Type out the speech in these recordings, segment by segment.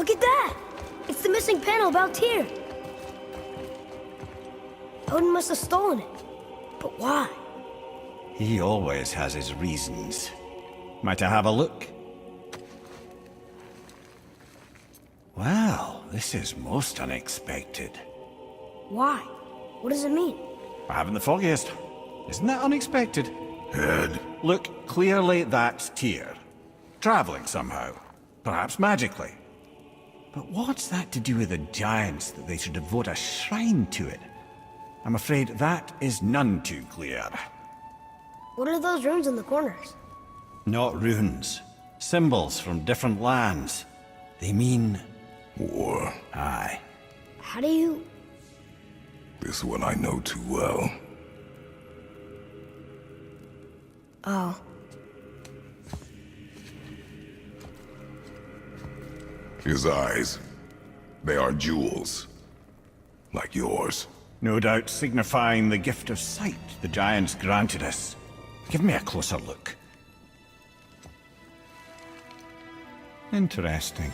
Look at that! It's the missing panel about Tyr. Odin must have stolen it. But why? He always has his reasons. Might I have a look? Well, this is most unexpected. Why? What does it mean? I haven't the foggiest. Isn't that unexpected? Head. Look, clearly that's Tyr. Traveling somehow. Perhaps magically. But what's that to do with the giants that they should devote a shrine to it? I'm afraid that is none too clear. What are those runes in the corners? Not runes. Symbols from different lands. They mean... War. Aye. How do you... This one I know too well. Oh. His eyes. They are jewels. Like yours. No doubt signifying the gift of sight the giants granted us. Give me a closer look. Interesting.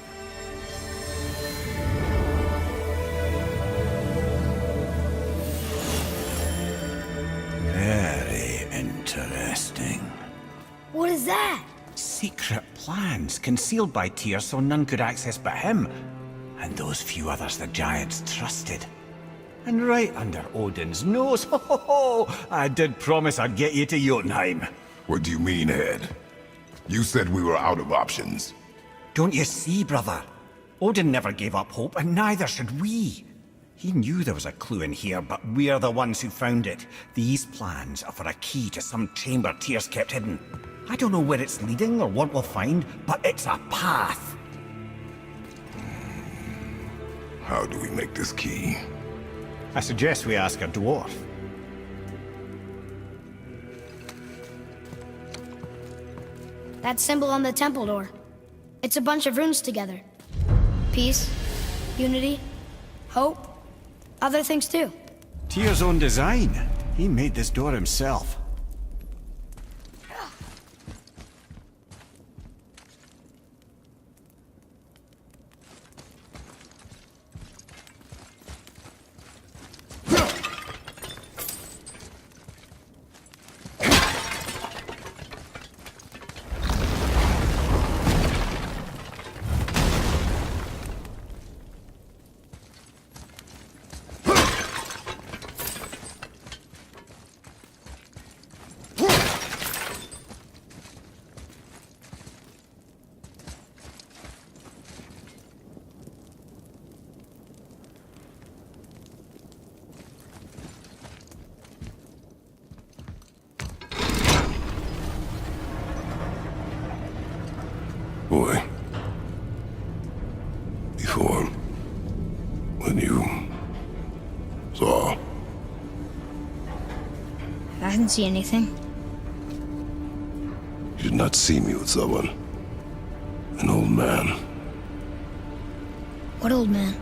Very interesting. What is that? Secret plans concealed by Tyr so none could access but him, and those few others the giants trusted. And right under Odin's nose, ho ho ho! I did promise I'd get you to Jotunheim. What do you mean, Head? You said we were out of options. Don't you see, brother? Odin never gave up hope, and neither should we. He knew there was a clue in here, but we're the ones who found it. These plans are for a key to some chamber Tyr's kept hidden. I don't know where it's leading or what we'll find, but it's a path. How do we make this key? I suggest we ask a dwarf. That symbol on the temple door. It's a bunch of runes together. Peace, unity, hope, other things too. Tyr's own design. He made this door himself. Boy. Before... when you... saw... I didn't see anything. You did not see me with someone. An old man. What old man?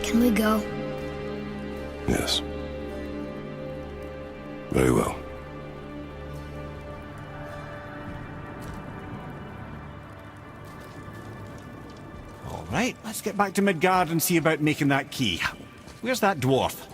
Can we go? Yes. Very well. All right, let's get back to Midgard and see about making that key. Where's that dwarf?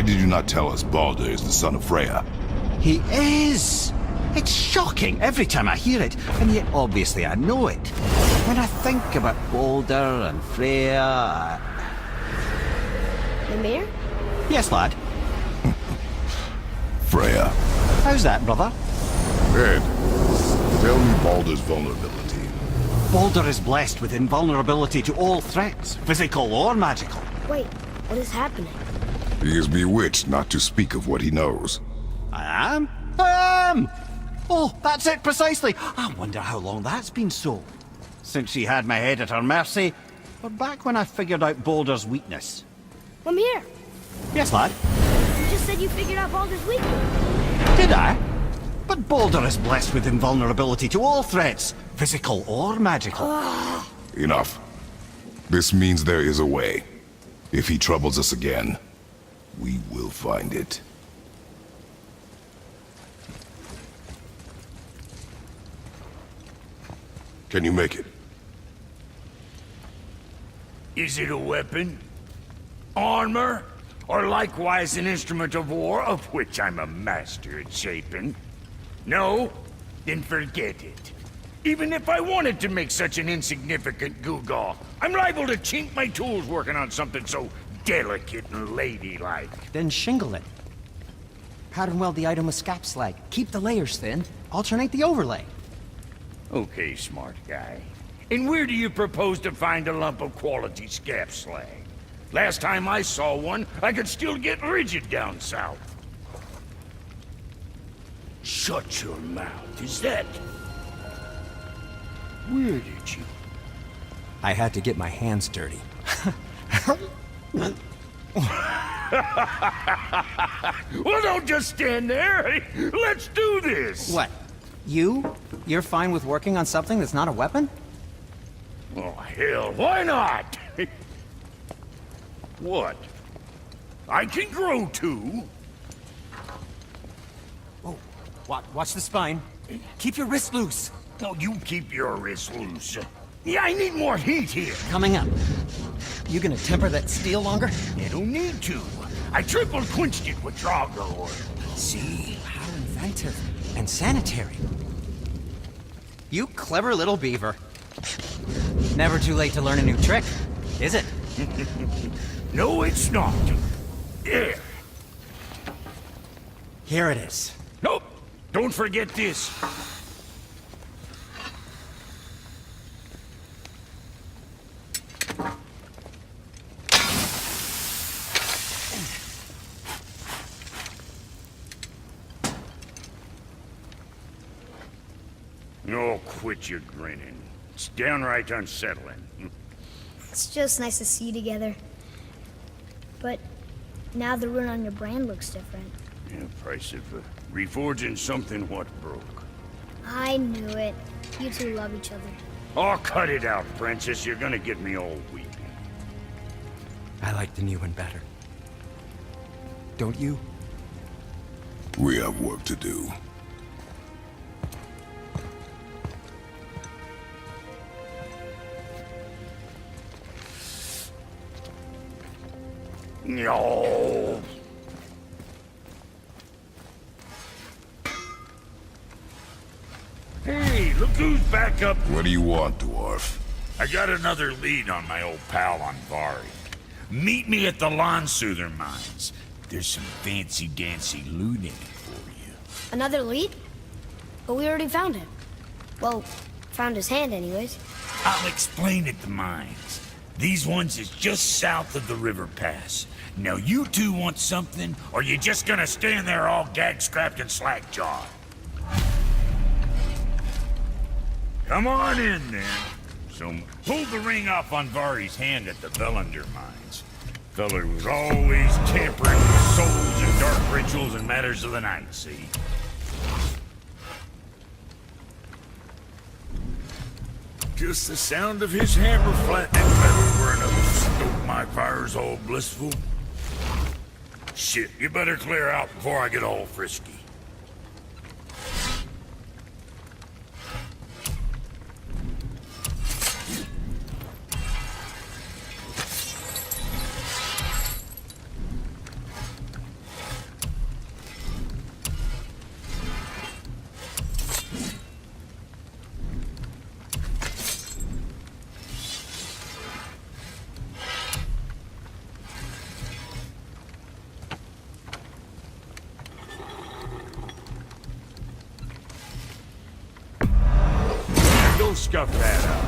did you not tell us Baldur is the son of Freya? He is! It's shocking every time I hear it, and yet obviously I know it. When I think about Baldur and Freya... Mimir? Yes, lad. Freya. How's that, brother? Ed, tell me Baldur's vulnerability. Baldur is blessed with invulnerability to all threats, physical or magical. Wait, what is happening? He is bewitched not to speak of what he knows. I am? I am! Oh, that's it precisely. I wonder how long that's been so. Since she had my head at her mercy, or back when I figured out Baldur's weakness. Mimir, Yes, lad? you just said you figured out Baldur's weakness. Did I? But Baldur is blessed with invulnerability to all threats, physical or magical. Enough. This means there is a way. If he troubles us again, we will find it. Can you make it? Is it a weapon? Armor? Or likewise an instrument of war, of which I'm a master at shaping? No? Then forget it. Even if I wanted to make such an insignificant gewgaw, I'm liable to chink my tools working on something so delicate and ladylike. Then shingle it. Pattern weld the item with scap slag. Keep the layers thin. Alternate the overlay. Okay, smart guy. And where do you propose to find a lump of quality scap slag? Last time I saw one, I could still get rigid down south. Shut your mouth, is that... Where did you... I had to get my hands dirty. Well, don't just stand there. Let's do this. What? You're fine with working on something that's not a weapon? Oh, hell, why not? What? I can grow too. Oh, watch the spine. Keep your wrist loose. No, you keep your wrist loose. Yeah, I need more heat here. Coming up. You gonna temper that steel longer? You don't need to. I triple quenched it with Drago oil. See? How inventive. And sanitary. You clever little beaver. Never too late to learn a new trick, is it? No, it's not. There. Here it is. Nope. Don't forget this. Oh, quit your grinning. It's downright unsettling. It's just nice to see you together. But now the rune on your brand looks different. Yeah, price of reforging something what broke. I knew it. You two love each other. Oh, cut it out, Princess. You're gonna get me all weepy. I like the new one better. Don't you? We have work to do. No. Hey, look who's back up. What do you want, dwarf? I got another lead on my old pal on Vari. Meet me at the Lawn Soother Mines. There's some fancy-dancy loot in it for you. Another lead? But we already found him. Well, found his hand anyways. I'll explain at the mines. These ones is just south of the river pass. Now you two want something, or you just gonna stand there all gag-scrapped and slack-jawed? Come on in, then. So, pulled the ring off on Vari's hand at the Velander mines. Feller was always tampering with souls and dark rituals and matters of the night, see? Just the sound of his hammer flattening metal were enough to stoke my fires all blissful. Shit, you better clear out before I get all frisky. Go scuff that up.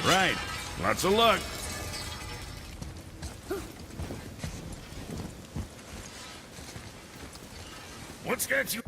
Right. Lots of luck. What's got you?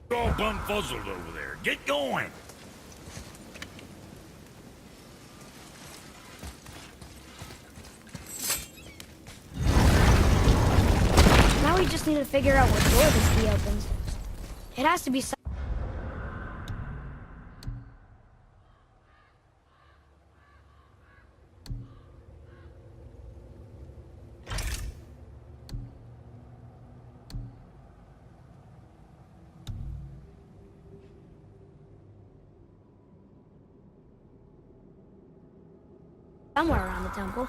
All bumfuzzled over there. Get going. Now we just need to figure out what door this key opens. It has to be somewhere around the temple.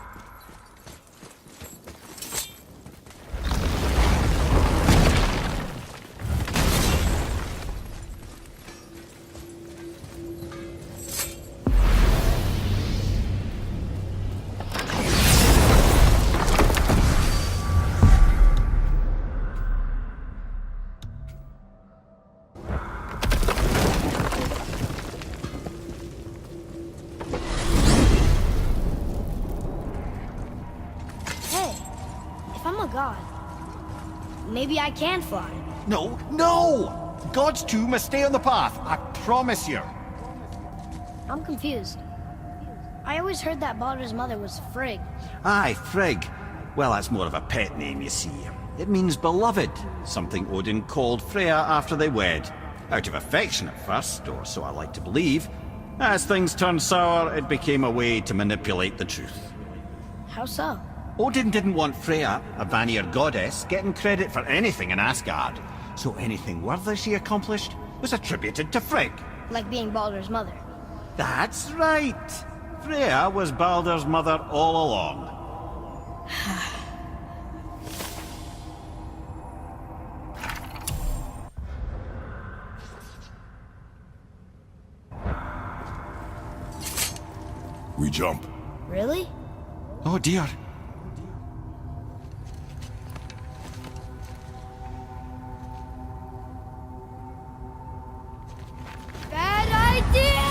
God. Maybe I can fly. No, no! Gods too must stay on the path, I promise you. I'm confused. I always heard that Baldur's mother was Frigg. Aye, Frigg. Well, that's more of a pet name, you see. It means beloved, something Odin called Freya after they wed. Out of affection at first, or so I like to believe. As things turned sour, it became a way to manipulate the truth. How so? Odin didn't want Freya, a Vanir goddess, getting credit for anything in Asgard. So anything worthy she accomplished was attributed to Frigg. Like being Baldur's mother. That's right. Freya was Baldur's mother all along. We jump. Really? Oh dear. Bad idea!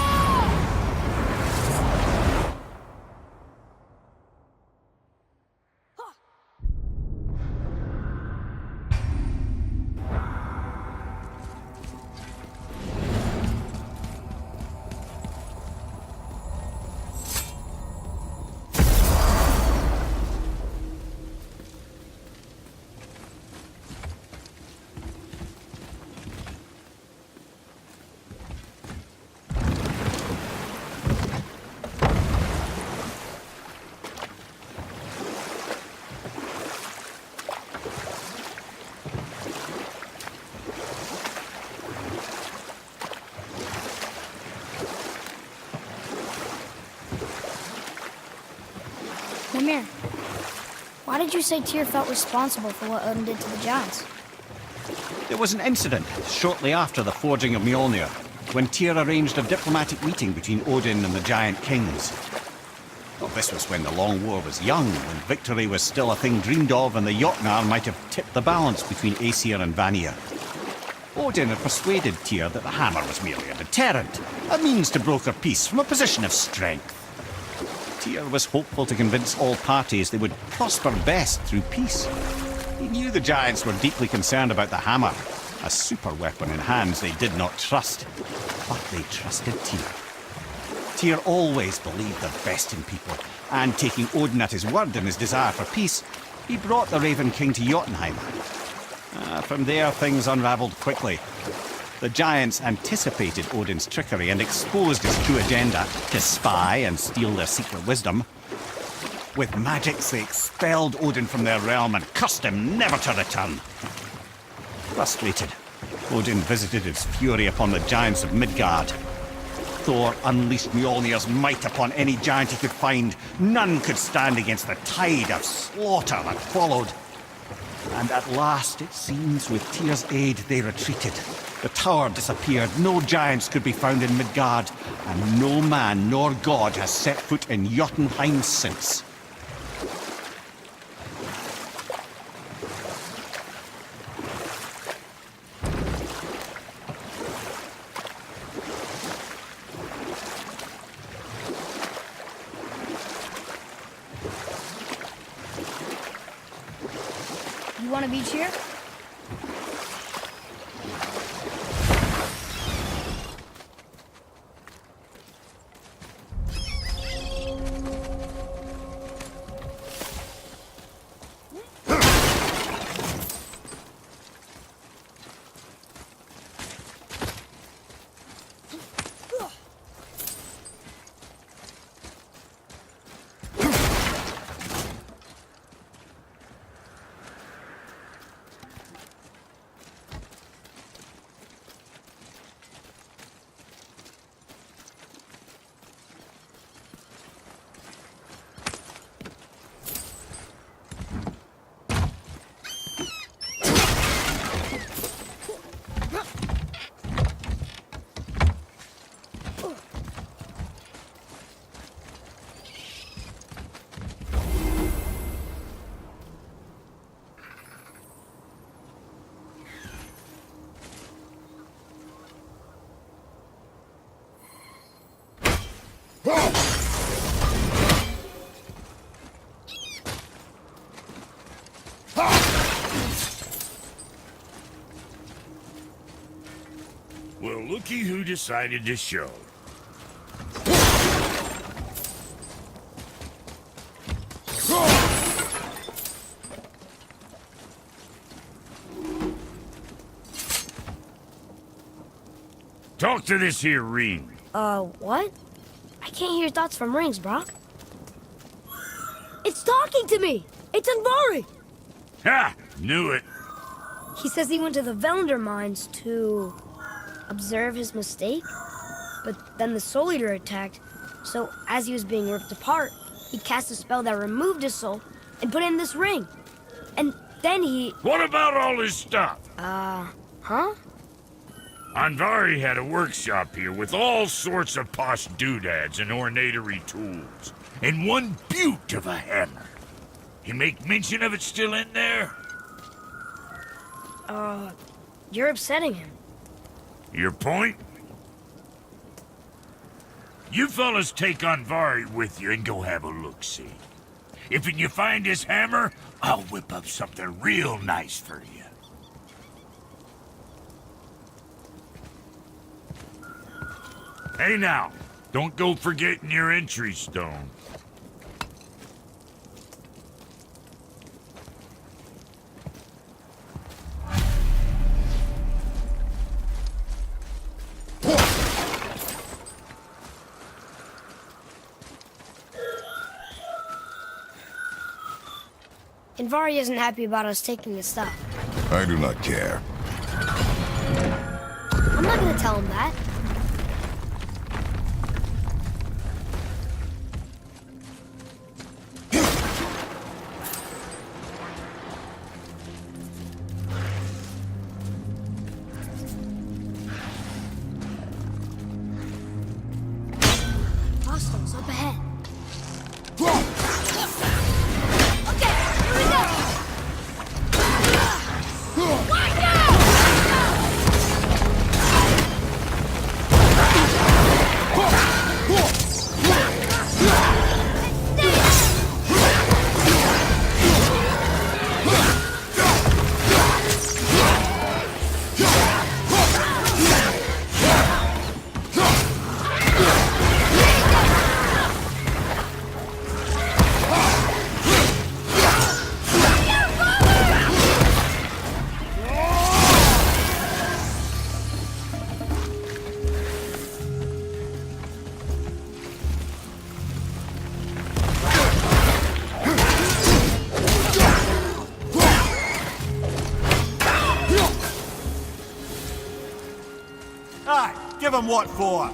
Mimir, why did you say Tyr felt responsible for what Odin did to the giants? There was an incident shortly after the forging of Mjolnir, when Tyr arranged a diplomatic meeting between Odin and the giant kings. Well, this was when the Long War was young, when victory was still a thing dreamed of, and the Jotnar might have tipped the balance between Aesir and Vanir. Odin had persuaded Tyr that the hammer was merely a deterrent, a means to broker peace from a position of strength. Tyr was hopeful to convince all parties they would prosper best through peace. He knew the giants were deeply concerned about the hammer, a super weapon in hands they did not trust, but they trusted Tyr. Tyr always believed the best in people, and taking Odin at his word in his desire for peace, he brought the Raven King to Jotunheim. From there, things unraveled quickly. The giants anticipated Odin's trickery and exposed his true agenda to spy and steal their secret wisdom. With magics, they expelled Odin from their realm and cursed him never to return. Frustrated, Odin visited his fury upon the giants of Midgard. Thor unleashed Mjolnir's might upon any giant he could find. None could stand against the tide of slaughter that followed. And at last, it seems, with Tyr's aid, they retreated. The tower disappeared, no giants could be found in Midgard, and no man nor god has set foot in Jotunheim since. You want a beach here? Well, looky who decided to show. Talk to this here ring. What? I can't hear thoughts from rings, Brock. It's talking to me! It's Andvari! Ha! Knew it. He says he went to the Velander mines to observe his mistake, but then the Soul Eater attacked, so as he was being ripped apart, he cast a spell that removed his soul and put it in this ring. And then he... What about all his stuff? Huh? Andvari had a workshop here with all sorts of posh doodads and ornatery tools, and one beaut of a hammer. You make mention of it still in there? You're upsetting him. Your point? You fellas take Andvari with you and go have a look-see. If you find his hammer, I'll whip up something real nice for you. Hey now, don't go forgetting your entry stone. Andvari isn't happy about us taking his stuff. I do not care. I'm not gonna tell him that. give him what for.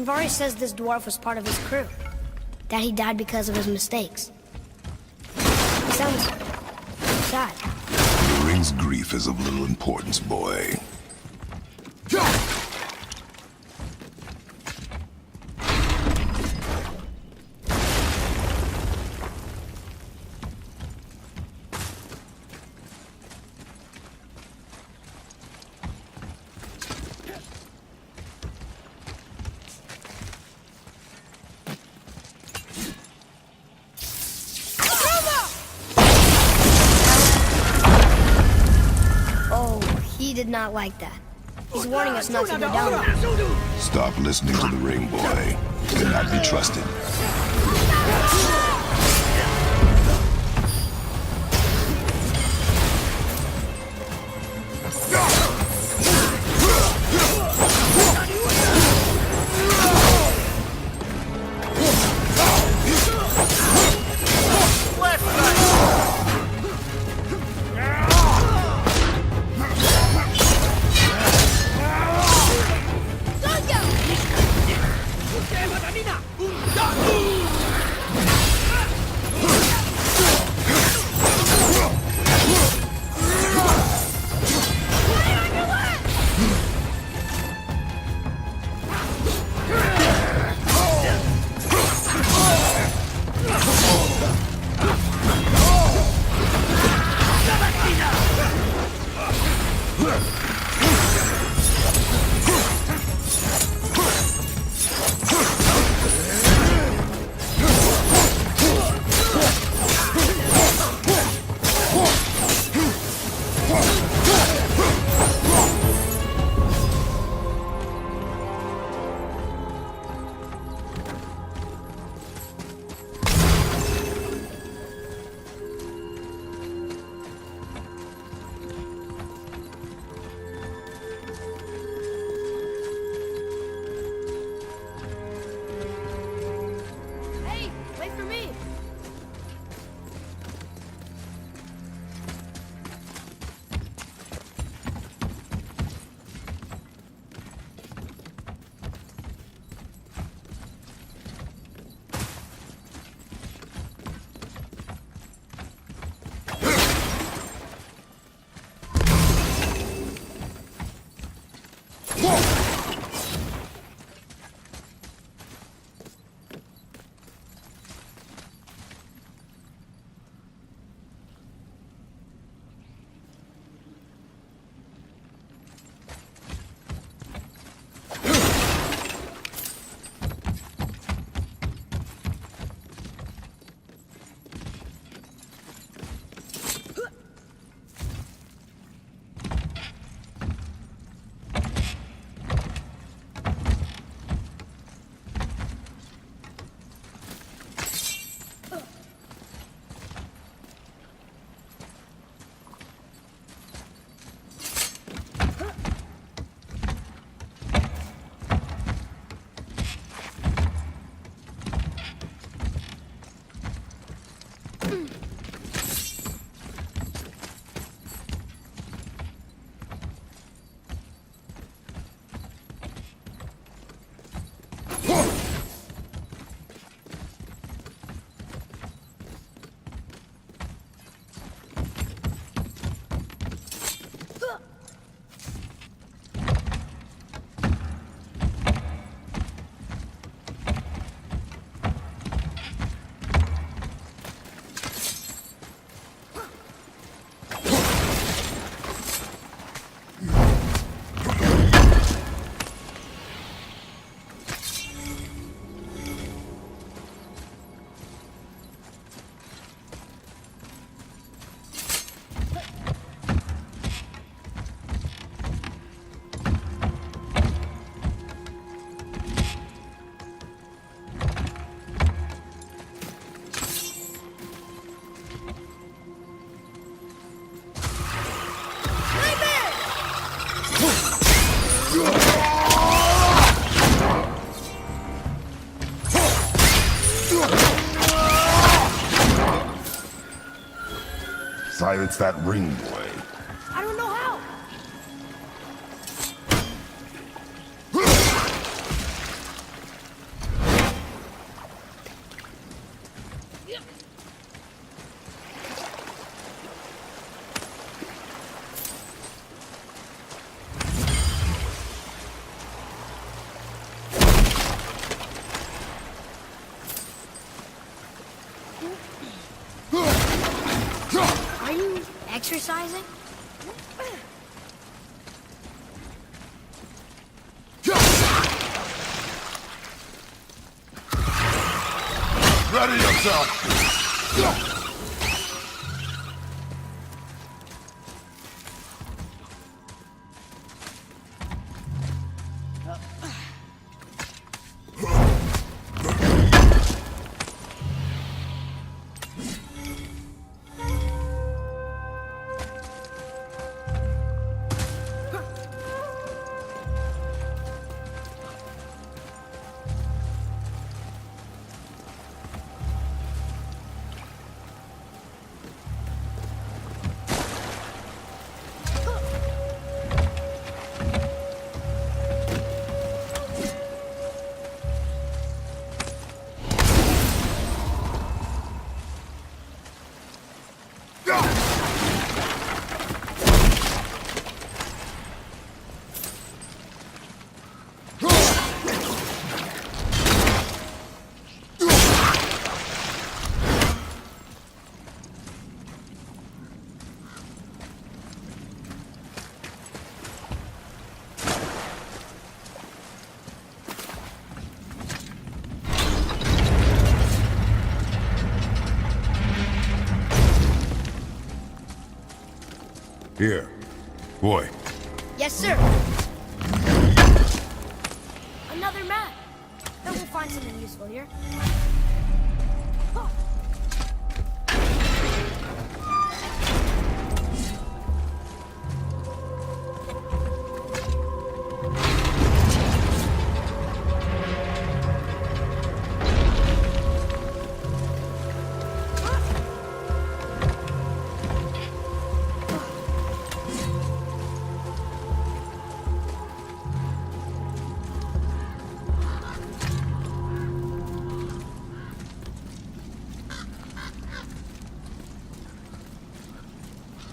And Vari says this dwarf was part of his crew. That he died because of his mistakes. He sounds sad. The ring's grief is of little importance, boy. He did not like that. He's warning us not to go down there. Stop listening to the ring, boy. He cannot be trusted. silence that ring boy? I don't know how. Are you exercising? Ready yourself! Here. Boy. Yes, sir. Another map. Then we'll find something useful here.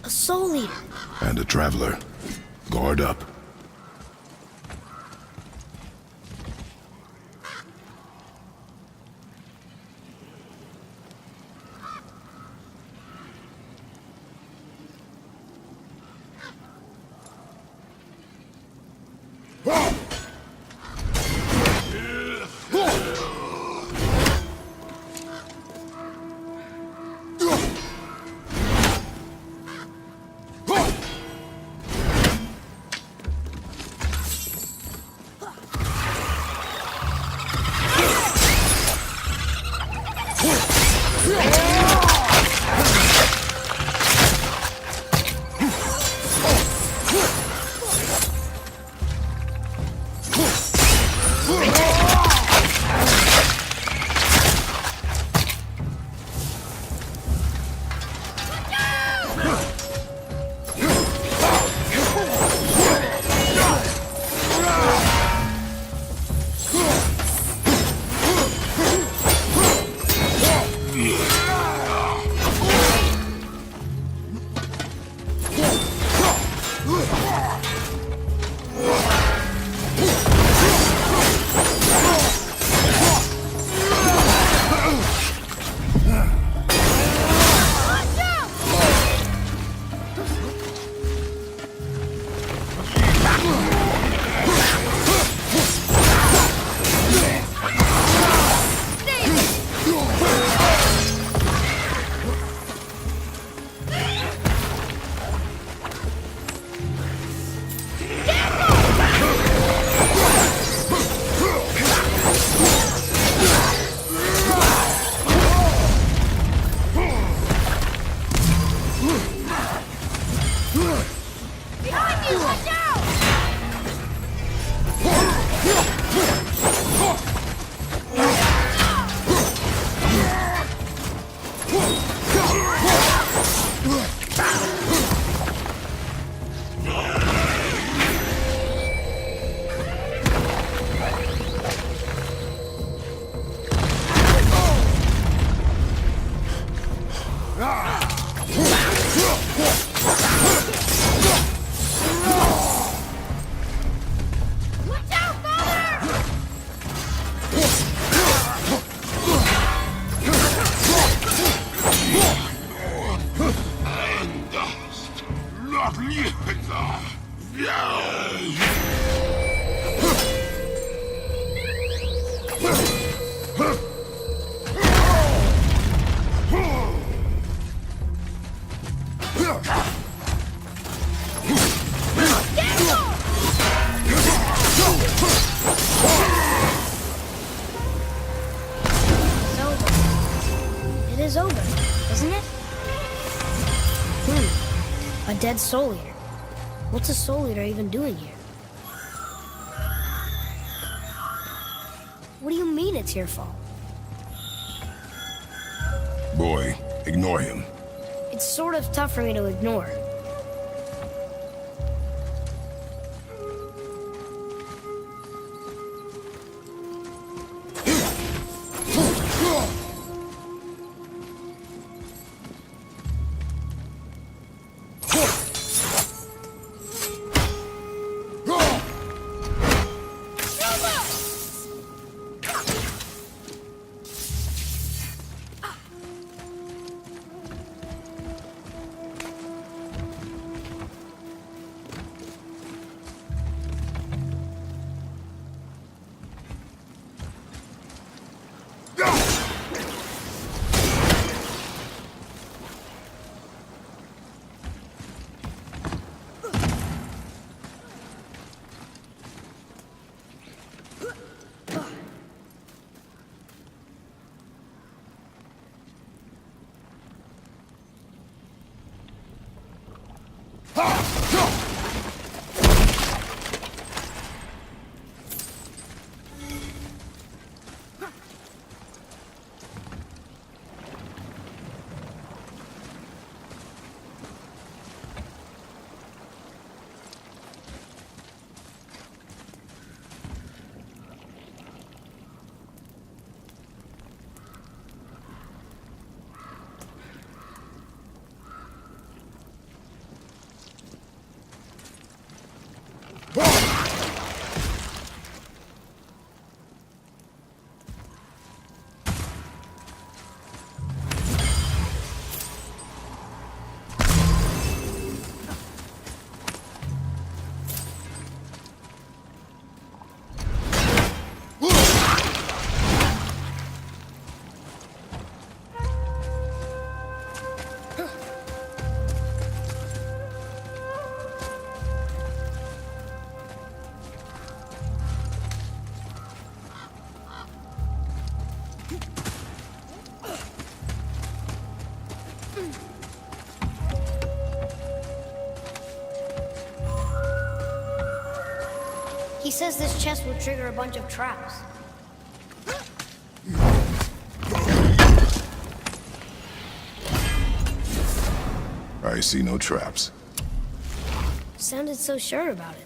A soul eater. And a traveler. Guard up. is over, isn't it? A dead soul eater. What's a soul eater even doing here? What do you mean it's your fault? Boy, ignore him. It's sort of tough for me to ignore. He says this chest will trigger a bunch of traps. I see no traps. Sounded so sure about it.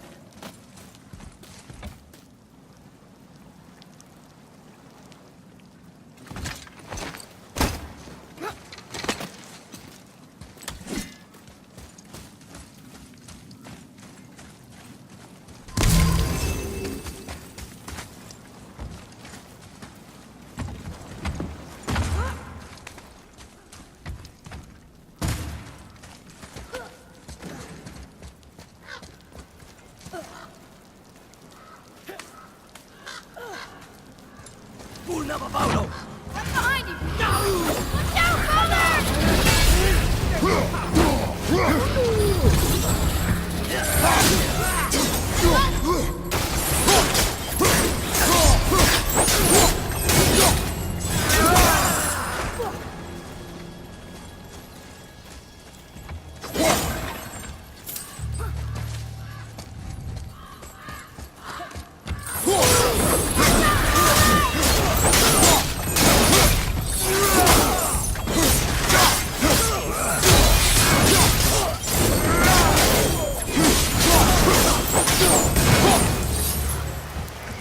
Behind you! Look out,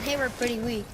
They were pretty weak.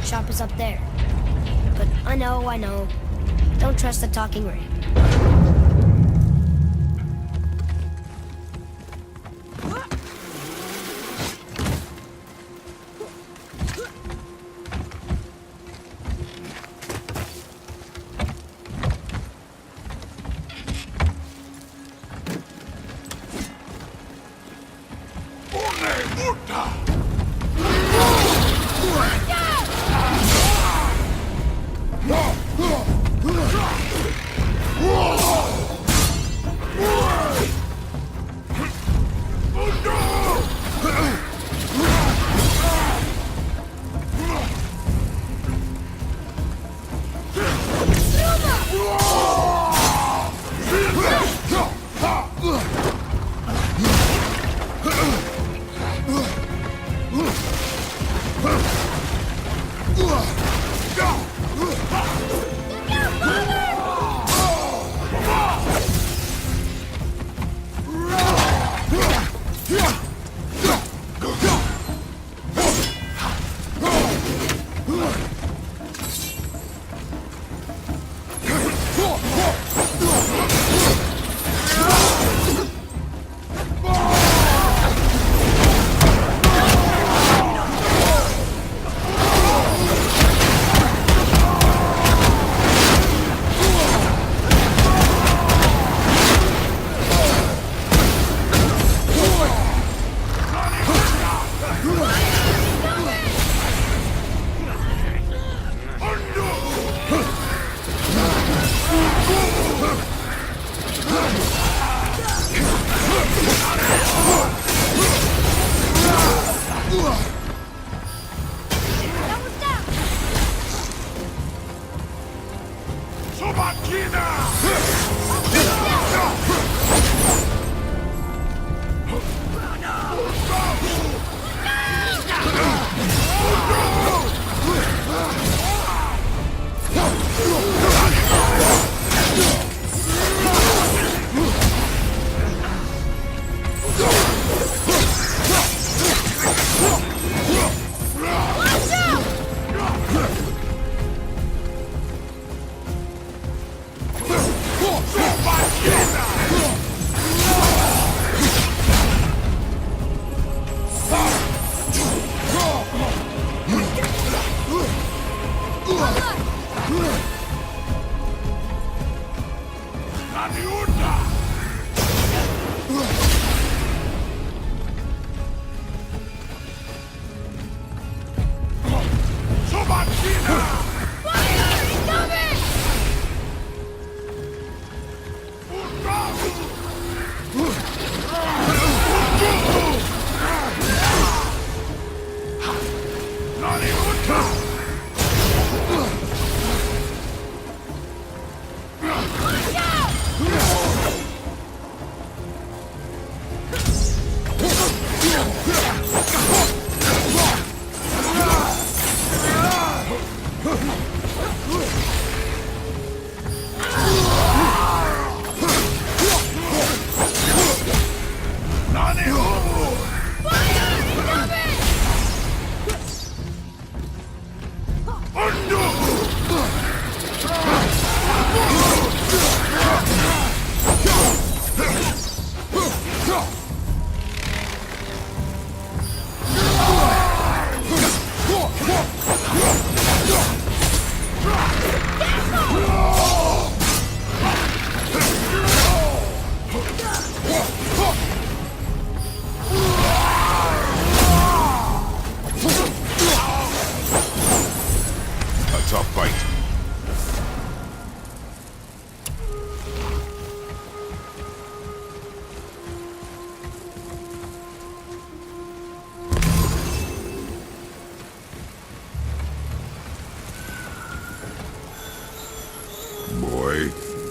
workshop is up there. But I know. Don't trust the talking ray.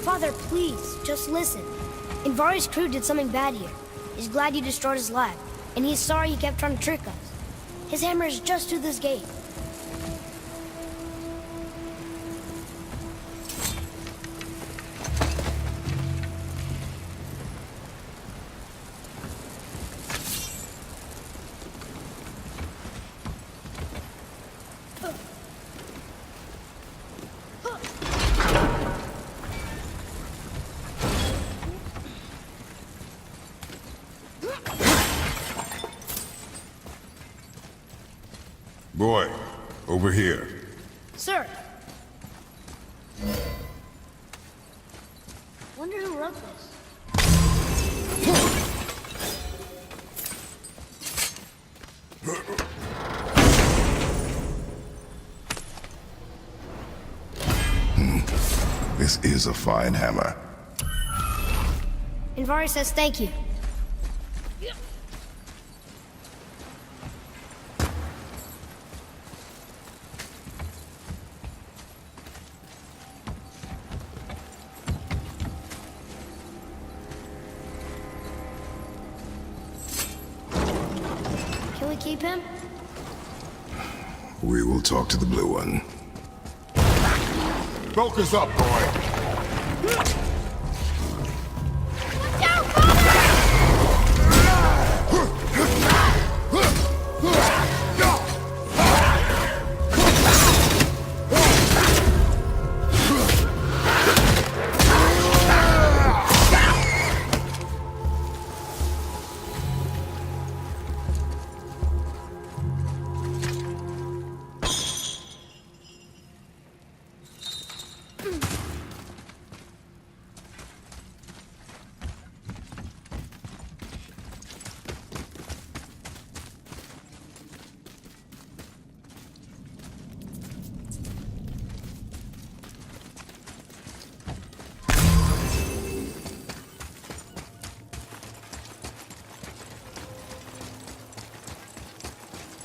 Father, please, just listen. Invari's crew did something bad here. He's glad you destroyed his lab, and he's sorry he kept trying to trick us. His hammer is just through this gate. Boy, over here. Sir. Wonder who wrote this. This is a fine hammer. Invari says thank you. Can we keep him? We will talk to the blue one. Focus up, boy.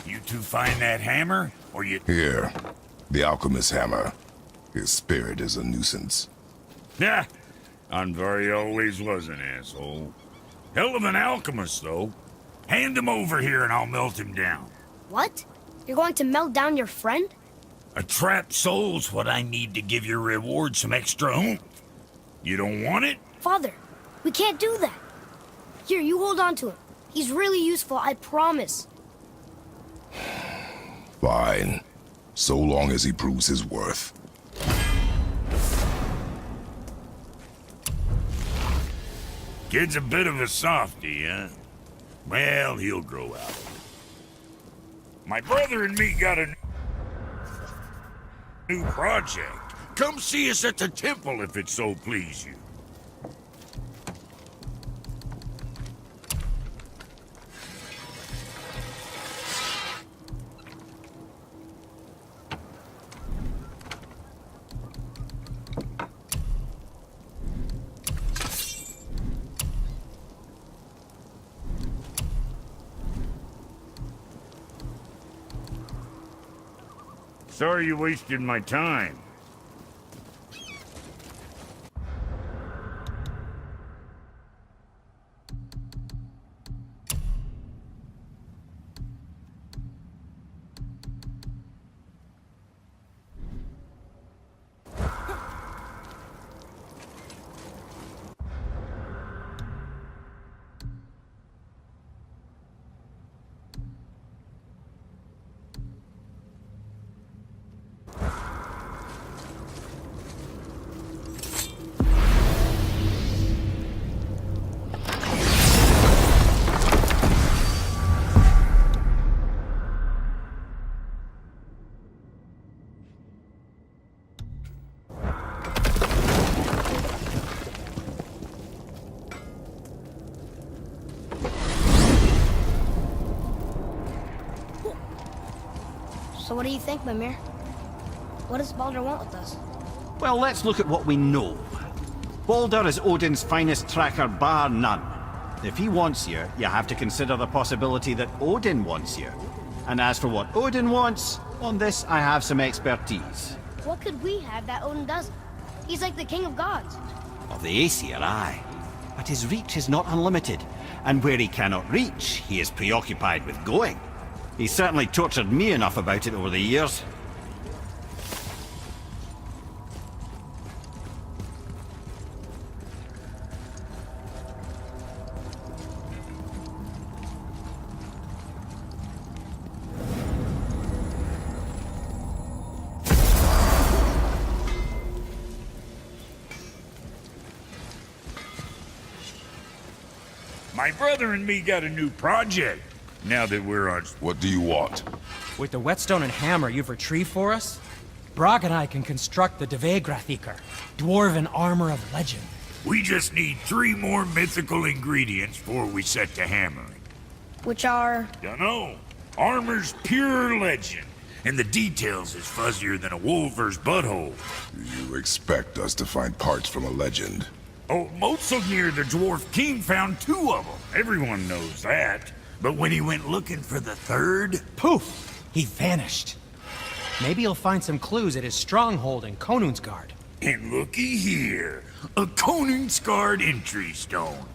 You two find that hammer, or you... Here, the alchemist's hammer. His spirit is a nuisance. Nah, Anvari always was an asshole. Hell of an alchemist, though. Hand him over here and I'll melt him down. What? You're going to melt down your friend? A trapped soul's what I need to give your reward some extra oomph. You don't want it? Father, we can't do that. Here, you hold on to him. He's really useful, I promise. Fine. So long as he proves his worth. Kid's a bit of a softie, huh? Well, he'll grow out of it. My brother and me got a new project. Come see us at the temple if it so please you. Sorry you wasted my time. So what do you think, Mimir? What does Baldur want with us? Well, let's look at what we know. Baldur is Odin's finest tracker bar none. If he wants you, you have to consider the possibility that Odin wants you. And as for what Odin wants, on this I have some expertise. What could we have that Odin doesn't? He's like the king of gods. Of the Aesir, aye. But his reach is not unlimited, and where he cannot reach, he is preoccupied with going. He's certainly tortured me enough about it over the years. My brother and me got a new project. Now that we're on... What do you want? With the whetstone and hammer you've retrieved for us, Brog and I can construct the Dvegrathikar, dwarven armor of legend. We just need 3 more mythical ingredients before we set to hammering. Which are... Dunno. Armor's pure legend, and the details is fuzzier than a wolver's butthole. You expect us to find parts from a legend? Oh, Motsognir the Dwarf King found 2 of them. Everyone knows that. But when he went looking for the 3rd... Poof! He vanished. Maybe he'll find some clues at his stronghold in Konungsgard. And looky here, a Konungsgard entry stone.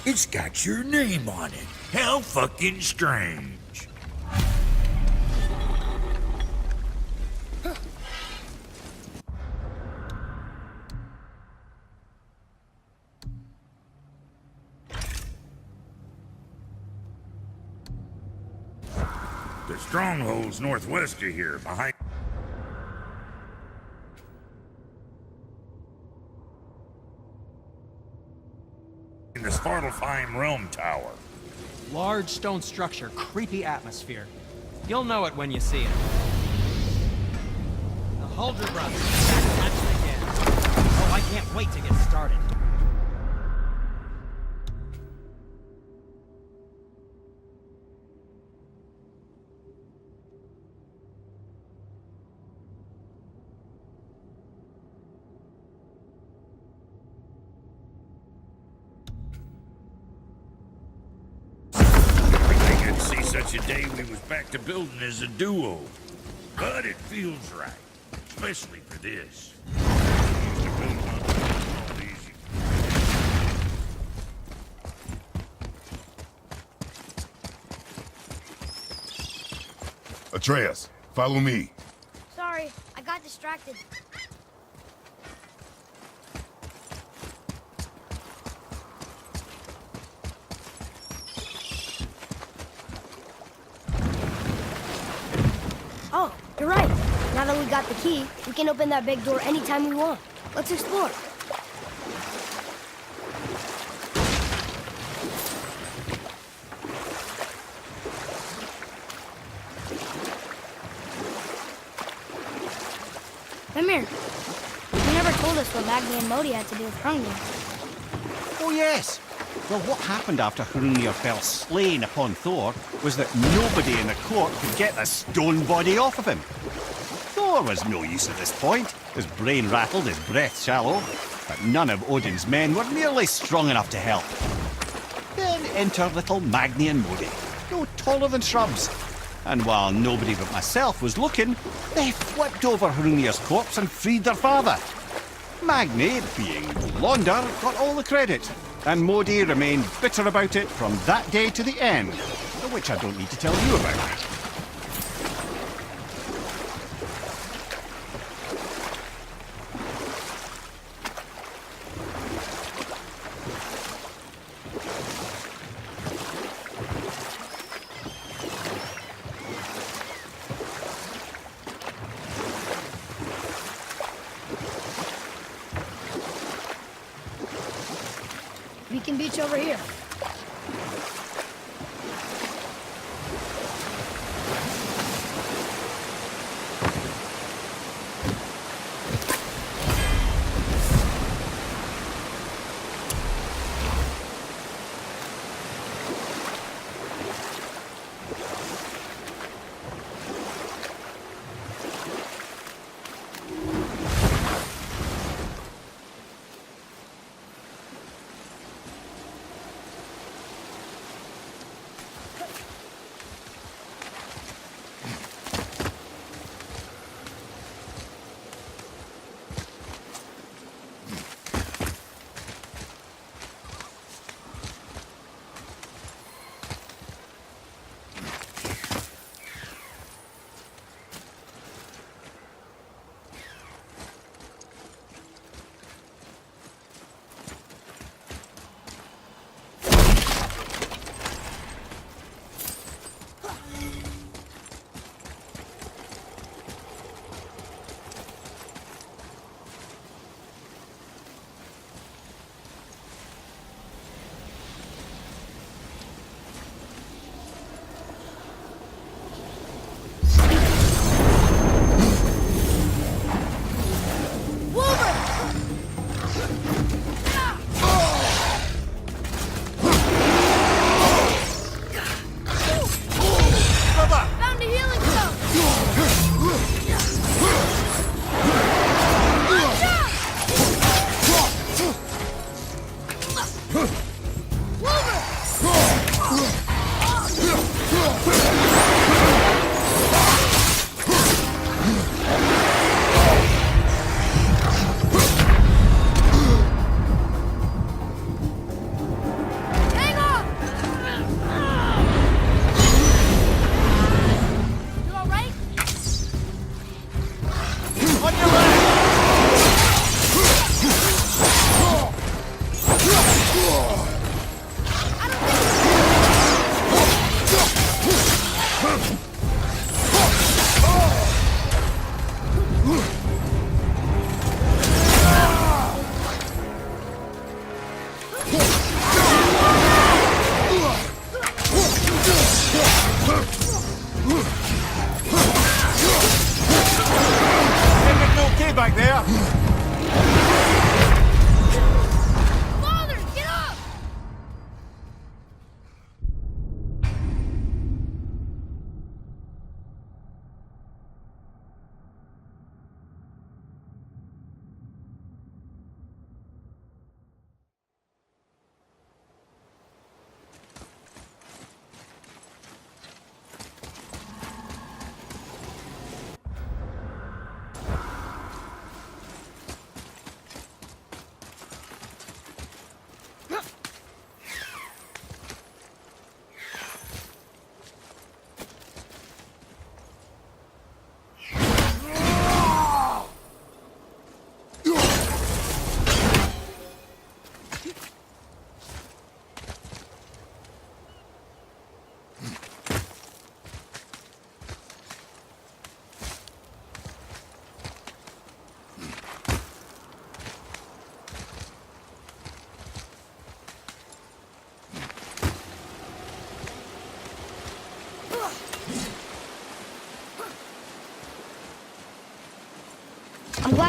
It's got your name on it. How fucking strange. The stronghold's northwest of here, behind... in the Svartalfheim Realm Tower. Large stone structure, creepy atmosphere. You'll know it when you see it. The Huldra brothers back at it again. Oh, I can't wait to get started. Such a day we was back to building as a duo. But it feels right. Especially for this. Used to build one all easy. Atreus, follow me. Sorry, I got distracted. Oh, you're right. Now that we got the key, we can open that big door anytime we want. Let's explore. Come here. You never told us what Magni and Modi had to do with Hrungnir. Oh, yes. Well, what happened after Hrungnir fell slain upon Thor was that nobody in the court could get the stone body off of him. Thor was no use at this point. His brain rattled, his breath shallow, but none of Odin's men were nearly strong enough to help. Then enter little Magni and Modi, no taller than shrubs. And while nobody but myself was looking, they flipped over Hrungnir's corpse and freed their father. Magni, being blonder, got all the credit, and Modi remained bitter about it from that day to the end, which I don't need to tell you about. We can beach over here.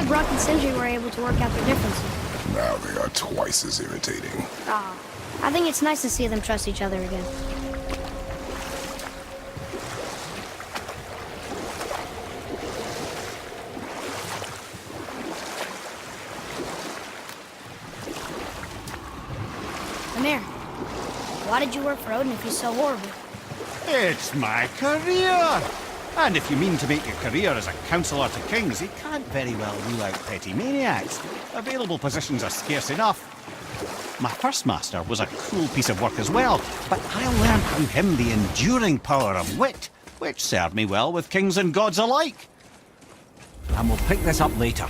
glad Brock and Sindri were able to work out their differences. Now they are twice as irritating. Ah, I think it's nice to see them trust each other again. Amir, why did you work for Odin if he's so horrible? It's my career! And if you mean to make your career as a counsellor to kings, you can't very well rule out petty maniacs. Available positions are scarce enough. My first master was a cruel piece of work as well, but I learned from him the enduring power of wit, which served me well with kings and gods alike. And we'll pick this up later.